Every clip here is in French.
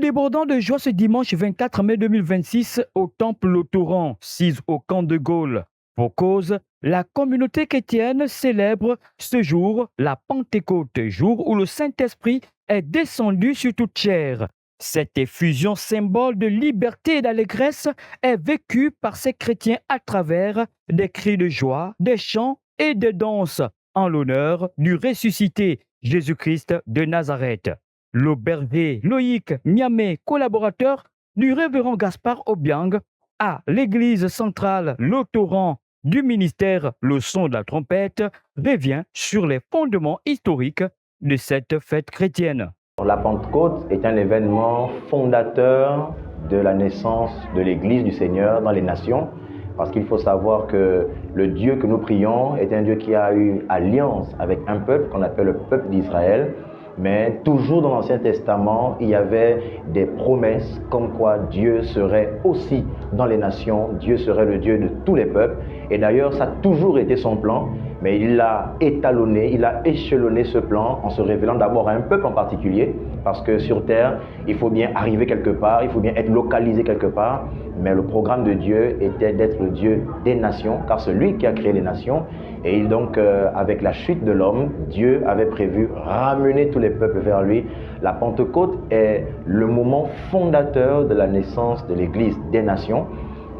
débordant de joie ce dimanche 24 mai 2026 au temple Lautoran, 6 au camp de Gaulle. Pour cause, la communauté chrétienne célèbre ce jour, la Pentecôte, jour où le Saint-Esprit est descendu sur toute chair. Cette effusion symbole de liberté et d'allégresse est vécue par ces chrétiens à travers des cris de joie, des chants et des danses en l'honneur du ressuscité Jésus-Christ de Nazareth. L'auberger Loïc Miamé, collaborateur du révérend Gaspard Obiang, à l'église centrale Lautoran du ministère Le Son de la Trompette, revient sur les fondements historiques de cette fête chrétienne. La Pentecôte est un événement fondateur de la naissance de l'Église du Seigneur dans les nations, parce qu'il faut savoir que le Dieu que nous prions est un Dieu qui a eu alliance avec un peuple qu'on appelle le peuple d'Israël, mais toujours dans l'Ancien Testament, il y avait des promesses comme quoi Dieu serait aussi dans les nations, Dieu serait le Dieu de tous les peuples, et d'ailleurs ça a toujours été son plan. Mais il a étalonné, il a échelonné ce plan en se révélant d'abord à un peuple en particulier, parce que sur terre, il faut bien arriver quelque part, il faut bien être localisé quelque part. Mais le programme de Dieu était d'être le Dieu des nations, car c'est lui qui a créé les nations. Et donc, avec la chute de l'homme, Dieu avait prévu ramener tous les peuples vers lui. La Pentecôte est le moment fondateur de la naissance de l'Église des nations.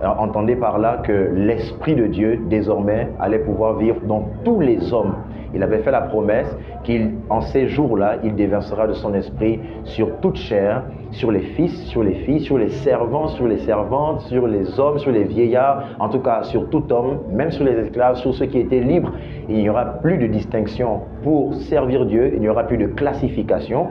Alors, entendez par là que l'Esprit de Dieu, désormais, allait pouvoir vivre dans tous les hommes. Il avait fait la promesse qu'en ces jours-là, il déversera de son esprit sur toute chair, sur les fils, sur les filles, sur les servants, sur les servantes, sur les hommes, sur les vieillards, en tout cas sur tout homme, même sur les esclaves, sur ceux qui étaient libres. Il n'y aura plus de distinction pour servir Dieu, il n'y aura plus de classification.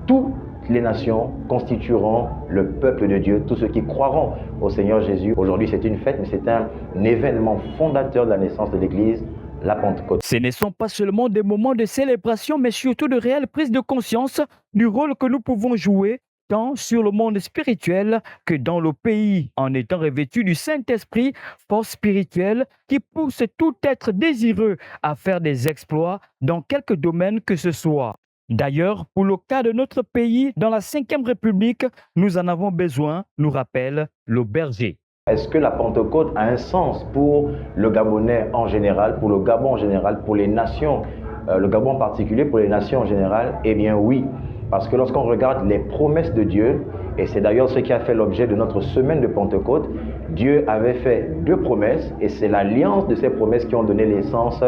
Toutes les nations constitueront le peuple de Dieu, tous ceux qui croiront au Seigneur Jésus. Aujourd'hui, c'est une fête, mais c'est un événement fondateur de la naissance de l'Église, la Pentecôte. Ce ne sont pas seulement des moments de célébration, mais surtout de réelle prise de conscience du rôle que nous pouvons jouer tant sur le monde spirituel que dans le pays, en étant revêtus du Saint-Esprit, force spirituelle qui pousse tout être désireux à faire des exploits dans quelque domaine que ce soit. D'ailleurs, pour le cas de notre pays, dans la Cinquième République, nous en avons besoin, nous rappelle le berger. Est-ce que la Pentecôte a un sens pour le Gabonais en général, pour le Gabon en général, pour les nations, le Gabon en particulier, pour les nations en général? Eh bien oui, parce que lorsqu'on regarde les promesses de Dieu, et c'est d'ailleurs ce qui a fait l'objet de notre semaine de Pentecôte, Dieu avait fait deux promesses, et c'est l'alliance de ces promesses qui ont donné naissance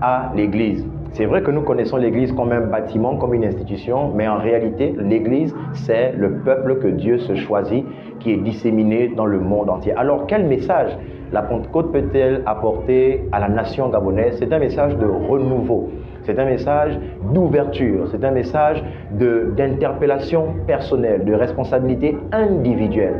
à l'Église. C'est vrai que nous connaissons l'Église comme un bâtiment, comme une institution, mais en réalité, l'Église, c'est le peuple que Dieu se choisit, qui est disséminé dans le monde entier. Alors, quel message la Pentecôte peut-elle apporter à la nation gabonaise? C'est un message de renouveau, c'est un message d'ouverture, c'est un message d'interpellation personnelle, de responsabilité individuelle.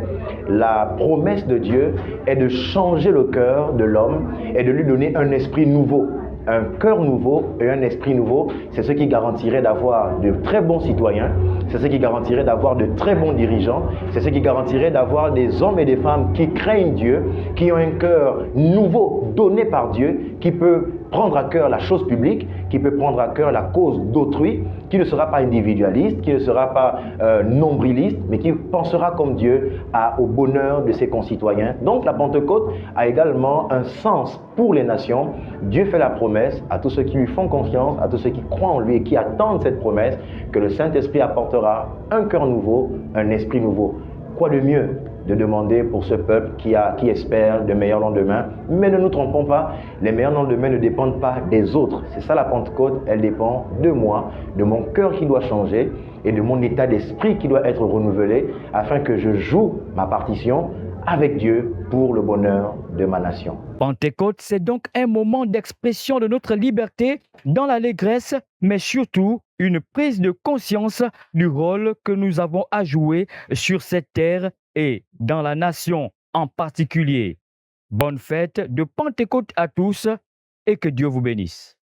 La promesse de Dieu est de changer le cœur de l'homme et de lui donner un esprit nouveau. Un cœur nouveau et un esprit nouveau, c'est ce qui garantirait d'avoir de très bons citoyens, c'est ce qui garantirait d'avoir de très bons dirigeants, c'est ce qui garantirait d'avoir des hommes et des femmes qui craignent Dieu, qui ont un cœur nouveau donné par Dieu, qui peut prendre à cœur la chose publique, qui peut prendre à cœur la cause d'autrui, qui ne sera pas individualiste, qui ne sera pas nombriliste, mais qui pensera comme Dieu au bonheur de ses concitoyens. Donc la Pentecôte a également un sens pour les nations. Dieu fait la promesse à tous ceux qui lui font confiance, à tous ceux qui croient en lui et qui attendent cette promesse, que le Saint-Esprit apportera un cœur nouveau, un esprit nouveau. Quoi de mieux de demander pour ce peuple qui espère de meilleurs lendemains? Mais ne nous trompons pas, les meilleurs lendemains ne dépendent pas des autres. C'est ça la Pentecôte, elle dépend de moi, de mon cœur qui doit changer et de mon état d'esprit qui doit être renouvelé afin que je joue ma partition avec Dieu pour le bonheur de ma nation. Pentecôte, c'est donc un moment d'expression de notre liberté dans l'allégresse, mais surtout une prise de conscience du rôle que nous avons à jouer sur cette terre et dans la nation en particulier. Bonne fête de Pentecôte à tous et que Dieu vous bénisse.